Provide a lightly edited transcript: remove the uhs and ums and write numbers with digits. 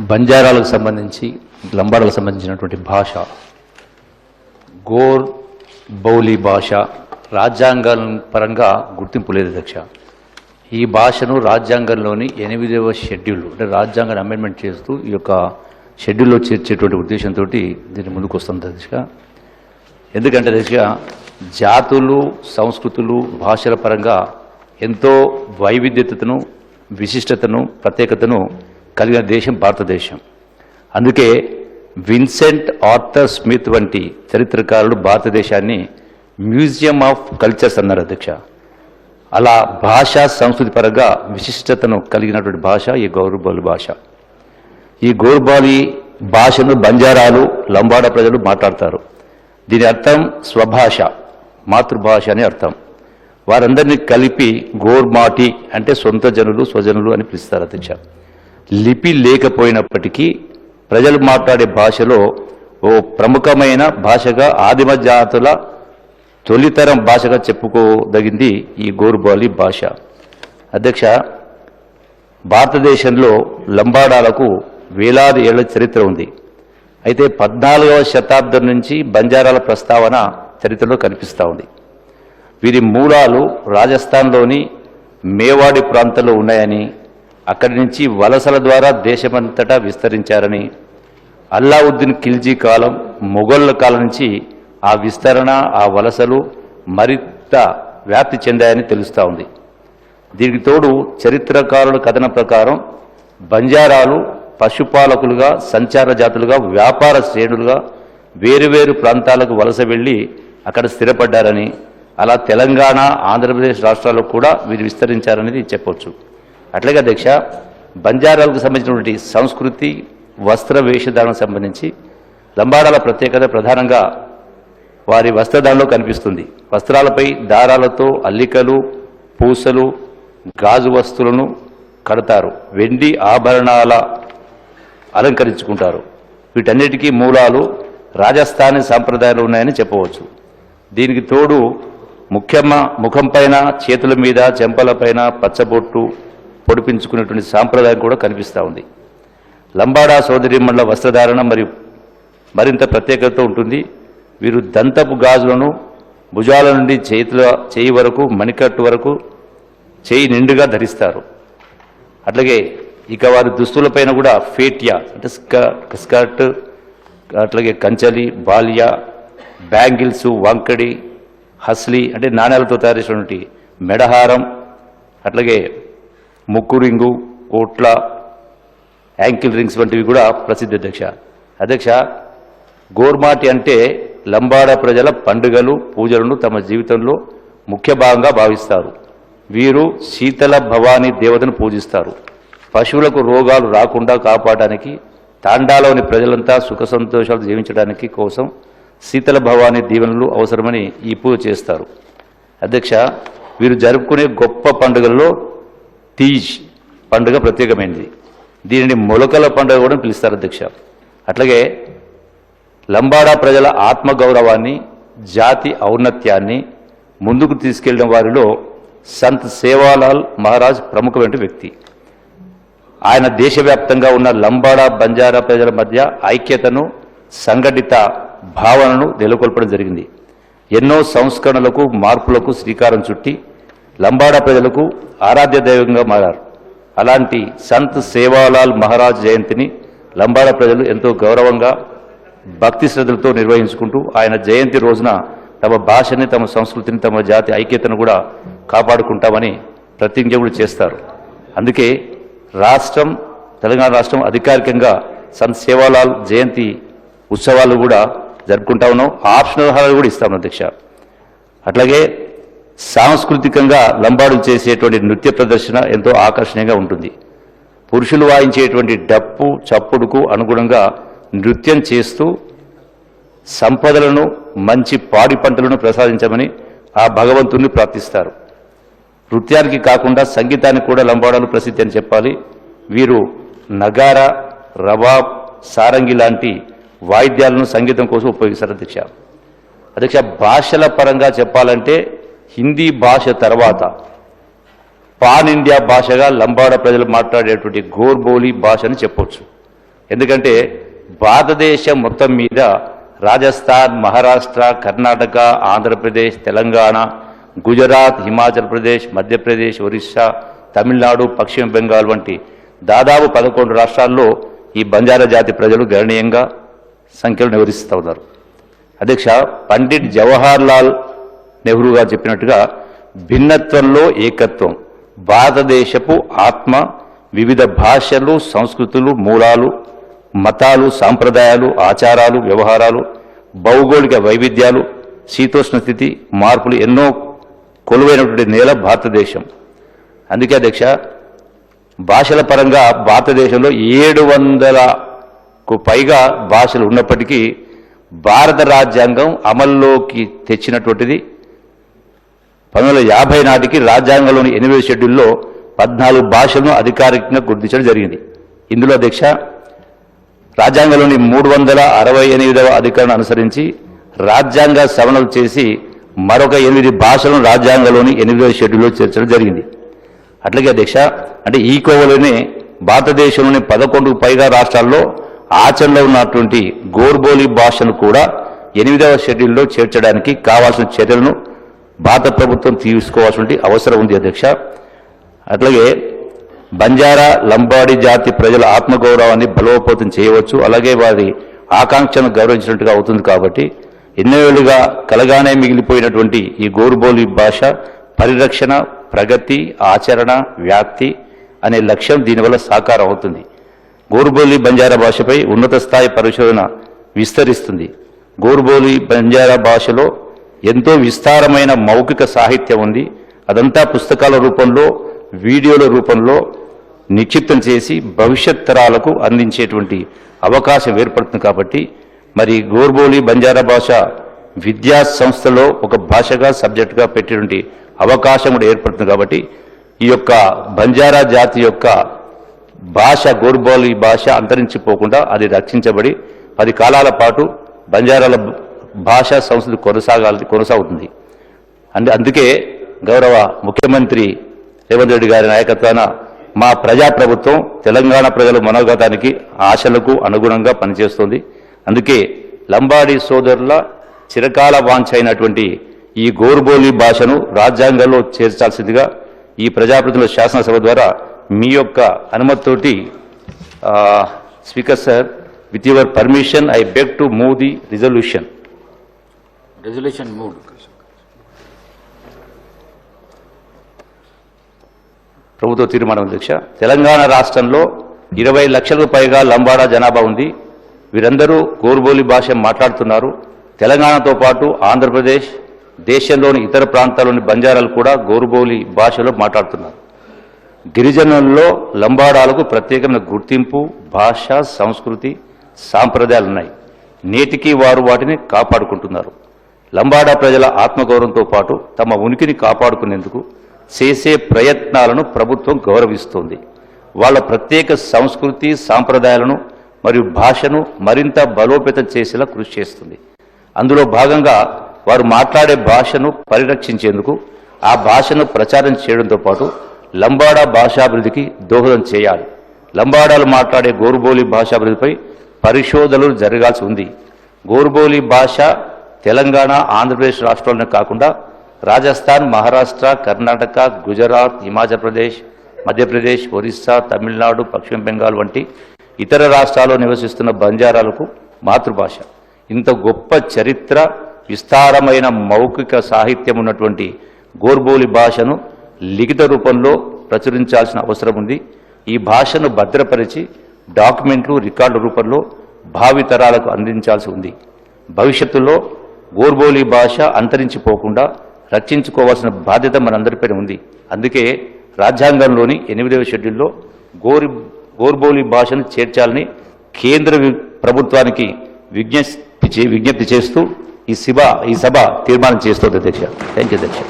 బంజారాలకు సంబంధించి లంబాడాలకు సంబంధించినటువంటి భాష గోర్ బౌలి భాష రాజ్యాంగం పరంగా గుర్తింపు లేదు అధ్యక్ష. ఈ భాషను రాజ్యాంగంలోని 8వ షెడ్యూల్ అంటే రాజ్యాంగాన్ని అమెండ్మెంట్ చేస్తూ ఈ యొక్క షెడ్యూల్లో చేర్చేటువంటి ఉద్దేశంతో దీన్ని ముందుకు వస్తుంది అధ్యక్ష. ఎందుకంటే అధ్యక్ష జాతులు సంస్కృతులు భాషల పరంగా ఎంతో వైవిధ్యతను విశిష్టతను ప్రత్యేకతను కలిగిన దేశం భారతదేశం. అందుకే విన్సెంట్ ఆర్థర్ స్మిత్ వంటి చరిత్రకారులు భారతదేశాన్ని మ్యూజియం ఆఫ్ కల్చర్స్ అన్నారు అధ్యక్ష. అలా భాషా సంస్కృతి పరంగా విశిష్టతను కలిగినటువంటి భాష ఈ గౌరబాలి భాష. ఈ గౌరబాలి భాషను బంజారాలు లంబాడా ప్రజలు మాట్లాడతారు. దీని అర్థం స్వభాష మాతృభాష అని అర్థం. వారందరినీ కలిపి గోర్మాటి అంటే సొంత జనులు స్వజనులు అని పిలుస్తారు అధ్యక్ష. లిపి లేకపోయినప్పటికీ ప్రజలు మాట్లాడే భాషలో ఓ ప్రముఖమైన భాషగా ఆదిమ జాతుల తొలితరం భాషగా చెప్పుకోదగింది ఈ గోర్బాలి భాష అధ్యక్ష. భారతదేశంలో లంబాడాలకు వేలాది ఏళ్ల చరిత్ర ఉంది. అయితే 14వ శతాబ్దం నుంచి బంజారాల ప్రస్తావన చరిత్రలో కనిపిస్తూ ఉంది. వీరి మూలాలు రాజస్థాన్లోని మేవాడి ప్రాంతంలో ఉన్నాయని, అక్కడి నుంచి వలసల ద్వారా దేశమంతటా విస్తరించారని, అల్లావుద్దీన్ ఖిల్జీ కాలం మొఘళ్ల కాలం నుంచి ఆ విస్తరణ ఆ వలసలు మరింత వ్యాప్తి చెందాయని తెలుస్తూ ఉంది. దీనికి తోడు చరిత్రకారుల కథనం ప్రకారం బంజారాలు పశుపాలకులుగా సంచార జాతులుగా వ్యాపార శ్రేణులుగా వేరువేరు ప్రాంతాలకు వలస వెళ్ళి అక్కడ స్థిరపడ్డారని, అలా తెలంగాణ ఆంధ్రప్రదేశ్ రాష్ట్రాల్లో కూడా వీరు విస్తరించారనేది చెప్పవచ్చు. అట్లాగే అధ్యక్ష బంజారాలకు సంబంధించినటువంటి సంస్కృతి వస్త్ర వేషధారణకు సంబంధించి లంబాడాల ప్రత్యేకత ప్రధానంగా వారి వస్త్రధారణలో కనిపిస్తుంది. వస్త్రాలపై దారాలతో అల్లికలు పూసలు గాజు వస్తువులను కడతారు. వెండి ఆభరణాల అలంకరించుకుంటారు. వీటన్నిటికీ మూలాలు రాజస్థానీ సాంప్రదాయాలు ఉన్నాయని చెప్పవచ్చు. దీనికి తోడు ముఖంపైన చేతుల మీద చెంపలపైన పచ్చబొట్టు పొడిపించుకునేటువంటి సాంప్రదాయం కూడా కనిపిస్తూ ఉంది. లంబాడా సోదరీమణుల వస్త్రధారణ మరింత ప్రత్యేకతతో ఉంటుంది. వీరు దంతపు గాజులను భుజాల నుండి చేయి వరకు మణికట్టు వరకు చేయి నిండుగా ధరిస్తారు. అట్లాగే ఇక వారి దుస్తులపైన కూడా ఫేటియా అంటే స్కర్ట్, అట్లాగే కంచలి, బాలియా, బ్యాంగిల్స్, వంకడి, హస్లీ అంటే నాణ్యాలతో తయారు చేసినటువంటి మెడహారం, అట్లాగే ముక్కు రింగు, కోట్ల, యాంకిల్ రింగ్స్ వంటివి కూడా ప్రసిద్ధి అధ్యక్ష. గోర్మాటి అంటే లంబాడా ప్రజల పండుగలు పూజలను తమ జీవితంలో ముఖ్య భాగంగా భావిస్తారు. వీరు శీతల భవానీ దేవతను పూజిస్తారు. పశువులకు రోగాలు రాకుండా కాపాడడానికి తాండాలోని ప్రజలంతా సుఖ సంతోషాలు జీవించడానికి కోసం శీతల భవానీ దీవెనలు అవసరమని ఈ పూజ చేస్తారు అధ్యక్ష. వీరు జరుపుకునే గొప్ప పండుగల్లో తీజ్ పండుగ ప్రత్యేకమైనది. దీనిని మొలకల పండుగ కూడా పిలుస్తారు అధ్యక్ష. అట్లాగే లంబాడా ప్రజల ఆత్మగౌరవాన్ని జాతి ఔన్నత్యాన్ని ముందుకు తీసుకెళ్లిన వారిలో సంత్ సేవాలాల్ మహారాజ్ ప్రముఖమైన వ్యక్తి. ఆయన దేశవ్యాప్తంగా ఉన్న లంబాడా బంజారా ప్రజల మధ్య ఐక్యతను సంఘటిత భావనను నెలకొల్పడం జరిగింది. ఎన్నో సంస్కరణలకు మార్పులకు శ్రీకారం చుట్టి లంబాడా ప్రజలకు ఆరాధ్య దైవంగా మారారు. అలాంటి సంత్ సేవాలాల్ మహారాజ్ జయంతిని లంబాడా ప్రజలు ఎంతో గౌరవంగా భక్తి శ్రద్ధలతో నిర్వహించుకుంటూ ఆయన జయంతి రోజున తమ భాషని తమ సంస్కృతిని తమ జాతి ఐక్యతను కూడా కాపాడుకుంటామని ప్రతిజ్ఞ కూడా చేస్తారు. అందుకే తెలంగాణ రాష్ట్రం అధికారికంగా సంత్ సేవాలాల్ జయంతి ఉత్సవాలు కూడా జరుపుకుంటా ఉన్నాం. ఆప్షనల్ హాలు కూడా ఇస్తాం అధ్యక్ష. అట్లాగే సాంస్కృతికంగా లంబాడులు చేసేటువంటి నృత్య ప్రదర్శన ఎంతో ఆకర్షణీయంగా ఉంటుంది. పురుషులు వాయించేటువంటి డప్పు చప్పుడుకు అనుగుణంగా నృత్యం చేస్తూ సంపదలను మంచి పాడి పంటలను ప్రసాదించమని ఆ భగవంతుణ్ణి ప్రార్థిస్తారు. నృత్యానికి కాకుండా సంగీతానికి కూడా లంబాడాలు ప్రసిద్ధి అని చెప్పాలి. వీరు నగారా, రబాబ్, సారంగి లాంటి వాయిద్యాలను సంగీతం కోసం ఉపయోగిస్తారు అధ్యక్ష. భాషల పరంగా చెప్పాలంటే హిందీ భాష తర్వాత పాన్ ఇండియా భాషగా లంబాడా ప్రజలు మాట్లాడేటువంటి గోర్బోలి భాష అని చెప్పవచ్చు. ఎందుకంటే భారతదేశం మొత్తం మీద రాజస్థాన్, మహారాష్ట్ర, కర్ణాటక, ఆంధ్రప్రదేశ్, తెలంగాణ, గుజరాత్, హిమాచల్ ప్రదేశ్, మధ్యప్రదేశ్, ఒరిస్సా, తమిళనాడు, పశ్చిమ బెంగాల్ వంటి దాదాపు 11 రాష్ట్రాల్లో ఈ బంజారా జాతి ప్రజలు గణనీయంగా సంఖ్యలో నివసిస్తూ ఉన్నారు. అధ్యక్ష, పండిట్ జవహర్ లాల్ నెహ్రూ గారు చెప్పినట్టుగా భిన్నత్వంలో ఏకత్వం, భారతదేశపు ఆత్మ, వివిధ భాషలు, సంస్కృతులు, మూలాలు, మతాలు, సాంప్రదాయాలు, ఆచారాలు, వ్యవహారాలు, భౌగోళిక వైవిధ్యాలు, శీతోష్ణ స్థితి మార్పులు ఎన్నో కొలువైనటువంటి నేల భారతదేశం. అందుకే అధ్యక్ష, భాషల పరంగా భారతదేశంలో 700కు పైగా భాషలు ఉన్నప్పటికీ భారత రాజ్యాంగం అమల్లోకి తెచ్చినటువంటిది 1950 నాటికి రాజ్యాంగంలోని 8వ షెడ్యూల్లో 14 భాషలను అధికారికంగా గుర్తించడం జరిగింది. ఇందులో అధ్యక్ష, రాజ్యాంగంలోని 368వ అధికరణ అనుసరించి రాజ్యాంగ సవరణలు చేసి మరొక 8 భాషలను రాజ్యాంగంలోని 8వ షెడ్యూల్లో చేర్చడం జరిగింది. అట్లాగే అధ్యక్ష, అంటే ఈ కోవలోనే భారతదేశంలోని 11కు పైగా రాష్ట్రాల్లో ఆచరణలో ఉన్నటువంటి గోర్బోలి భాషను కూడా 8వ షెడ్యూల్లో చేర్చడానికి కావాల్సిన చర్యలను భారత ప్రభుత్వం తీసుకోవాల్సిన అవసరం ఉంది అధ్యక్ష. అట్లాగే బంజారా, లంబాడి జాతి ప్రజల ఆత్మగౌరవాన్ని బలోపేతం చేయవచ్చు, అలాగే వారి ఆకాంక్షను గౌరవించినట్టుగా అవుతుంది. కాబట్టి ఎన్నో ఏళ్లుగా కలగానే మిగిలిపోయినటువంటి ఈ గోర్బోలి భాష పరిరక్షణ, ప్రగతి, ఆచరణ, వ్యాప్తి అనే లక్ష్యం దీనివల్ల సాకారం అవుతుంది. గోర్బోలి బంజారా భాషపై ఉన్నత స్థాయి పరిశోధన విస్తరిస్తుంది. గోర్బోలి బంజారా భాషలో ఎంతో విస్తారమైన మౌఖిక సాహిత్యం ఉంది. అదంతా పుస్తకాల రూపంలో, వీడియోల రూపంలో నిక్షిప్తం చేసి భవిష్యత్ తరాలకు అందించేటువంటి అవకాశం ఏర్పడుతుంది. కాబట్టి మరి గోర్బోలి బంజారా భాష విద్యా సంస్థలో ఒక భాషగా, సబ్జెక్టుగా పెట్టేటువంటి అవకాశం కూడా ఏర్పడుతుంది. కాబట్టి ఈ యొక్క బంజారా జాతి యొక్క భాష, గోర్బోలి భాష అంతరించిపోకుండా అది రక్షించబడి 10 కాలాల పాటు బంజారాల భాషా సంస్కృతి కొనసాగుతుంది. అందుకే గౌరవ ముఖ్యమంత్రి రేవంత్ రెడ్డి గారి నాయకత్వాన మా ప్రజాప్రభుత్వం తెలంగాణ ప్రజల మనోగతానికి, ఆశలకు అనుగుణంగా పనిచేస్తుంది. అందుకే లంబాడి సోదరుల చిరకాల వాంఛ అయినటువంటి ఈ గోర్బోలి భాషను రాజ్యాంగంలో చేర్చాల్సిందిగా ఈ ప్రజాప్రతినిధుల శాసనసభ ద్వారా మీ యొక్క అనుమతితోటి speaker sir, with your permission I beg to move the resolution move. ప్రభుత్వ తీర్మానం అధ్యక్ష. తెలంగాణ రాష్ట్రంలో 20 లక్షలకు పైగా లంబాడా జనాభా ఉంది. వీరందరూ గోర్బోలి భాష మాట్లాడుతున్నారు. తెలంగాణతో పాటు ఆంధ్రప్రదేశ్, దేశంలోని ఇతర ప్రాంతాల్లోని బంజారాలు కూడా గోర్బోలి భాషలో మాట్లాడుతున్నారు. గిరిజనుల్లో లంబాడాలకు ప్రత్యేకమైన గుర్తింపు, భాష, సంస్కృతి, సాంప్రదాయాలు ఉన్నాయి. నేటికి వారు వాటిని కాపాడుకుంటున్నారు. లంబాడా ప్రజల ఆత్మగౌరవంతో పాటు తమ ఉనికిని కాపాడుకునేందుకు చేసే ప్రయత్నాలను ప్రభుత్వం గౌరవిస్తోంది. వాళ్ళ ప్రత్యేక సంస్కృతి, సాంప్రదాయాలను మరియు భాషను మరింత బలోపేతం చేసేలా కృషి చేస్తుంది. అందులో భాగంగా వారు మాట్లాడే భాషను పరిరక్షించేందుకు, ఆ భాషను ప్రచారం చేయడంతో పాటు లంబాడా భాషాభివృద్ధికి దోహదం చేయాలి. లంబాడాలు మాట్లాడే గోర్బోలి భాషాభివృద్ధిపై పరిశోధనలు జరగాల్సి ఉంది. గోర్బోలి భాష తెలంగాణ, ఆంధ్రప్రదేశ్ రాష్ట్రాలనే కాకుండా రాజస్థాన్, మహారాష్ట్ర, కర్ణాటక, గుజరాత్, హిమాచల్ ప్రదేశ్, మధ్యప్రదేశ్, ఒరిస్సా, తమిళనాడు, పశ్చిమ బెంగాల్ వంటి ఇతర రాష్ట్రాల్లో నివసిస్తున్న బంజారాలకు మాతృభాష. ఇంత గొప్ప చరిత్ర, విస్తారమైన మౌఖిక సాహిత్యం ఉన్నటువంటి గోర్బోలి భాషను లిఖిత రూపంలో ప్రచురించాల్సిన అవసరం ఉంది. ఈ భాషను భద్రపరిచి డాక్యుమెంట్లు, రికార్డు రూపంలో భావితరాలకు అందించాల్సి ఉంది. భవిష్యత్తులో గోర్బోలి భాష అంతరించిపోకుండా రక్షించుకోవాల్సిన బాధ్యత మనందరిపైన ఉంది. అందుకే రాజ్యాంగంలోని 8వ షెడ్యూల్లో గోర్బోలి భాషను చేర్చాలని కేంద్ర ప్రభుత్వానికి విజ్ఞప్తి చేస్తూ ఈ సభ తీర్మానం చేస్తోంది అధ్యక్ష. థ్యాంక్ యూ అధ్యక్ష.